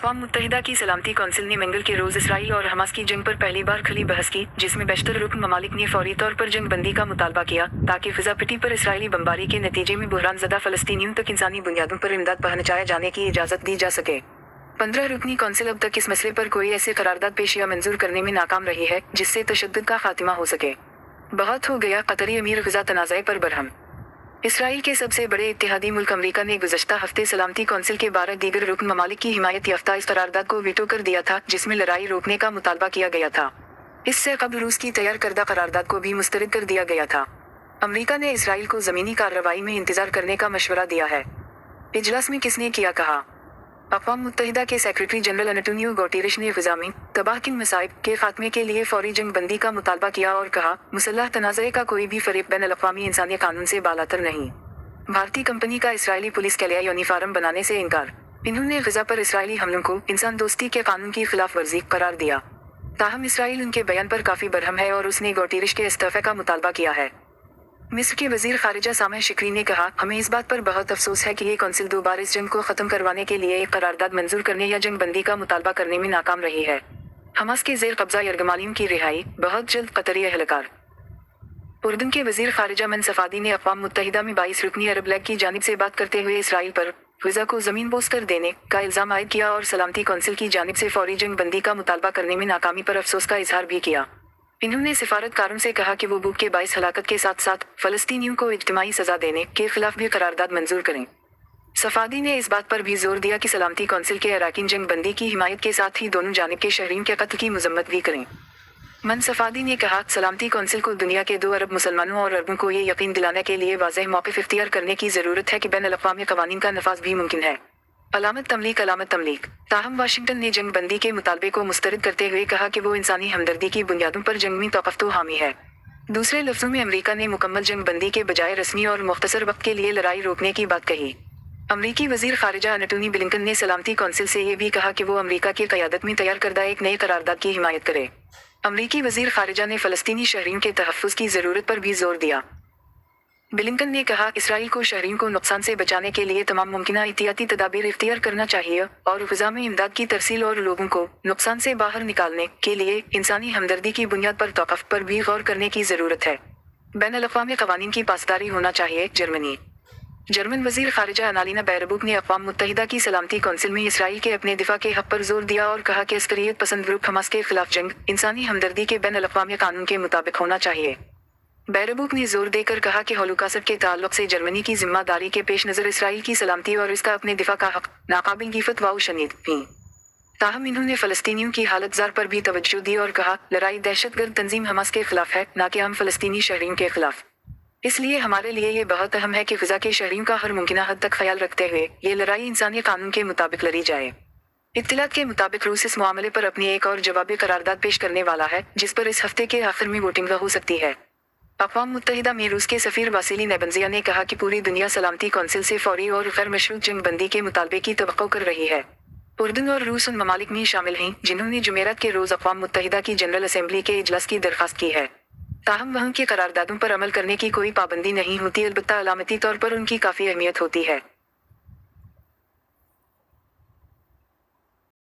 अक़वाम मुत्तहिदा की सलामती कौंसिल ने मंगल के रोज़ इसराइल और हमास की जंग पर पहली बार खुली बहस की, जिसमें बेशतर रुकन ममालिक ने फौरी तौर पर जंग बंदी का मुतालबा किया ताकि फिजा पिटी पर इसराइली बमबारी के नतीजे में बुहरान ज़दा फ़लस्तीनियों तक इंसानी बुनियादों पर इमदाद पहुंचाए जाने की इजाज़त दी जा सके। 15 रुकनी कौंसिल अब तक इस मसले पर कोई ऐसे करारदाद पेश या मंजूर करने में नाकाम रही है जिससे तशद्दुद का खात्मा हो सके। बहुत हो गया, कतरी अमीर ग़ज़ा तनाज़े पर बरहम। इसराइल के सबसे बड़े इत्तेहादी मुल्क अमेरिका ने गुज़श्ता हफ्ते सलामती कौंसिल के 12 दीगर रुकन ममालिक की हिमायत याफ्ता इस करारदाद को वीटो कर दिया था जिसमें लड़ाई रोकने का मुतालबा किया गया था। इससे कबल रूस की तैयार करदा करारदाद को भी मुस्तरद कर दिया गया था। अमेरिका ने इसराइल को ज़मीनी कार्रवाई में इंतजार करने का मशवरा दिया है। इजलास में किसने किया कहा? अक़वाम मुत्तहिदा के सेक्रेटरी जनरल एंटोनियो गुटेरेश ने ग़ज़ा में तबाहकुन मसाइब के खात्मे के लिए फौरी जंग बंदी का मुतालबा किया और कहा, मुसल्लह तनाज़े का कोई भी फ़रीक़ बैनुल-अक़वामी इंसानी कानून से बालातर नहीं। भारतीय कंपनी का इसराइली पुलिस के लिए यूनिफॉर्म बनाने से इनकार। इन्होंने ग़ज़ा पर इसराइली हमलों को इंसान दोस्ती के कानून की खिलाफ वर्जी करार दिया। ताहम इसराइल उनके बयान पर काफ़ी बरहम है और उसने गुटेरेश के इस्तीफ़े का मुतालबा किया है। मिस्र के वज़ीर ख़ारिजा सामेह शिकरी ने कहा, हमें इस बात पर बहुत अफसोस है कि ये कौंसिल 2 बार इस जंग को ख़त्म करवाने के लिए एक करारदाद मंजूर करने या जंग बंदी का मुतालबा करने में नाकाम रही है। हमास के ज़ेर कब्ज़ा यरगमालियों की रिहाई, बहुत जल्द कतरी एहलकार। उर्दन के वज़ीर ख़ारिजा मन सफ़ादी ने अक़वाम मुत्तहिदा में 22 रुकनी अरब लीग की जानिब से बात करते हुए इसराइल पर ग़ज़ा को ज़मीन बोस कर देने का इल्ज़ाम आयद किया और सलामती कौंसिल की जानिब से फौरी जंग बंदी का मुतालबा करने में नाकामी पर अफसोस का इजहार भी किया। इन्होंने सिफारतकारों से कहा कि वो भूख के बाइस हलाकत के साथ साथ फ़लस्तीनियों को इज्तिमाई सज़ा देने के खिलाफ भी करारदाद मंजूर करें। सफ़ादी ने इस बात पर भी जोर दिया कि सलामती कौंसिल के अरकान जंग बंदी की हिमायत के साथ ही दोनों जानिब के शहरियों के कत्ल की मज़म्मत भी करें। मन सफ़ादी ने कहा, सलामती कौंसिल को दुनिया के 2 अरब मुसलमानों और अरबों को ये यकीन दिलाने के लिए वाज़ेह मौक़िफ़ इख्तियार करने की ज़रूरत है कि बैनुल-अक़वामी क़वानीन का नफ़ाज़ भी मुमकिन है। अलामत तमलीक। ताहम वाशिंगटन ने जंग बंदी के मुतालबे को मुस्तरद करते हुए कहा कि वो इंसानी हमदर्दी की बुनियादों पर जंग में तौक़ुफ़ तो हामी है। दूसरे लफ्ज़ों में अमेरिका ने मुकम्मल जंग बंदी के बजाय रस्मी और मुख्तसर वक्त के लिए लड़ाई रोकने की बात कही। अमरीकी वज़ीर ख़ारिजा एंटोनी ब्लिंकन ने सलामती कौंसिल से ये भी कहा कि वो अमेरिका की क़यादत में तैयार करदा एक नए करारदाद की हिमायत करे। अमरीकी वज़ीर ख़ारिजा ने फ़लस्तीनी शहरियों के तहफ़्फ़ुज़ की ज़रूरत पर भी जोर दिया। ब्लिंकन ने कहा, इसराइल को शहरियों को नुकसान से बचाने के लिए तमाम मुमकिना एहतियाती तदाबीर इख्तियार करना चाहिए और ग़ज़ा में इमदाद की तरसील और लोगों को नुकसान से बाहर निकालने के लिए इंसानी हमदर्दी की बुनियाद पर तौक़ुफ़ पर भी गौर करने की ज़रूरत है। बैनुल-अक़वामी क़वानीन की पासदारी होना चाहिए। जर्मन वज़ीर ख़ारिजा अन्नालीना बैरबूक ने अक़वाम मुत्तहिदा की सलामती कौंसिल में इसराइल के अपने दिफ़ा के हक़ पर जोर दिया और कहा कि अस्करियत पसंद ग्रुप हमास के खिलाफ जंग इंसानी हमदर्दी के बैनुल-अक़वामी कानून के मुताबिक होना चाहिए। बैरबूक ने जोर देकर कहा कि होलोकॉस्ट के ताल्लुक़ से जर्मनी की ज़िम्मेदारी के पेश नज़र इसराइल की सलामती और इसका अपने दिफ़ा का हक़ नाकाबिल गिफ़त व शनीद थी। ताहम इन्होंने फ़लस्तीनियों की हालत ज़ार पर भी तवज्जो दी और कहा, लड़ाई दहशतगर्द तंजीम हमास के खिलाफ है, ना कि हम फ़लस्तीनी शहरियों के खिलाफ। इसलिए हमारे लिए ये बहुत अहम है कि ग़ज़ा के शहरियों का हर मुमकिना हद तक ख्याल रखते हुए ये लड़ाई इंसानी कानून के मुताबिक लड़ी जाए। इत्तलात के मुताबिक रूस इस मामले पर अपनी एक और जवाबी करारदाद पेश करने वाला है, जिस पर इस हफ्ते के आखिर में वोटिंग हो सकती है। अक़वाम मुत्तहिदा में रूस के सफ़ीर वासिली नेबंजिया ने कहा कि पूरी दुनिया सलामती कौंसिल से फौरी और गैर मशरूत जंग बंदी के मुतालबे की तवक्को कर रही है। उर्दन और रूस उन ममालिक में शामिल हैं जिन्होंने जुमेरात के रोज़ अक़वाम मुत्तहिदा की जनरल असेंबली के इजलास की दरख्वास्त की है। ताहम वहाँ के करारदादों पर अमल करने की कोई पाबंदी नहीं होती, अलबत्ता अलामती तौर पर उनकी काफ़ी अहमियत होती है।